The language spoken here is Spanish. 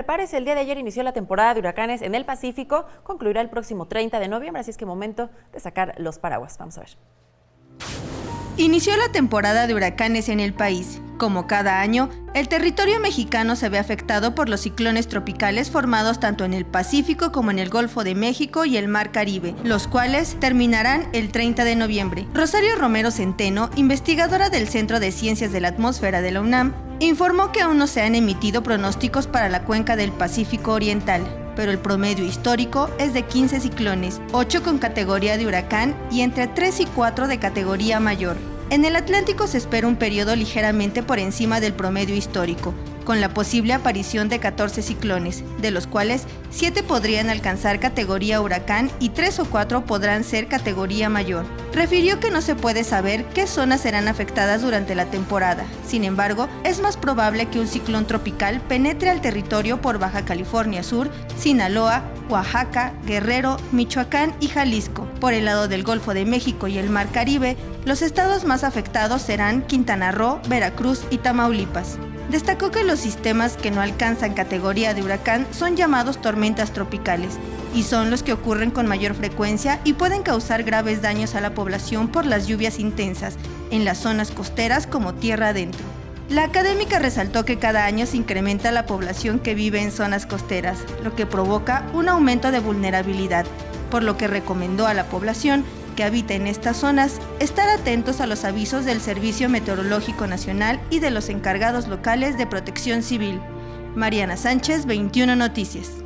prepárese, el día de ayer inició la temporada de huracanes en el Pacífico, concluirá el próximo 30 de noviembre, así es que momento de sacar los paraguas. Vamos a ver. Inició la temporada de huracanes en el país. Como cada año, el territorio mexicano se ve afectado por los ciclones tropicales formados tanto en el Pacífico como en el Golfo de México y el Mar Caribe, los cuales terminarán el 30 de noviembre. Rosario Romero Centeno, investigadora del Centro de Ciencias de la Atmósfera de la UNAM, informó que aún no se han emitido pronósticos para la cuenca del Pacífico Oriental, pero el promedio histórico es de 15 ciclones, 8 con categoría de huracán y entre 3 y 4 de categoría mayor. En el Atlántico se espera un periodo ligeramente por encima del promedio histórico, con la posible aparición de 14 ciclones, de los cuales 7 podrían alcanzar categoría huracán y 3 o 4 podrán ser categoría mayor. Refirió que no se puede saber qué zonas serán afectadas durante la temporada. Sin embargo, es más probable que un ciclón tropical penetre al territorio por Baja California Sur, Sinaloa, Oaxaca, Guerrero, Michoacán y Jalisco. Por el lado del Golfo de México y el Mar Caribe, los estados más afectados serán Quintana Roo, Veracruz y Tamaulipas. Destacó que los sistemas que no alcanzan categoría de huracán son llamados tormentas tropicales y son los que ocurren con mayor frecuencia y pueden causar graves daños a la población por las lluvias intensas en las zonas costeras como tierra adentro. La académica resaltó que cada año se incrementa la población que vive en zonas costeras, lo que provoca un aumento de vulnerabilidad, por lo que recomendó a la población que habita en estas zonas estar atentos a los avisos del Servicio Meteorológico Nacional y de los encargados locales de Protección Civil. Mariana Sánchez, 21 Noticias.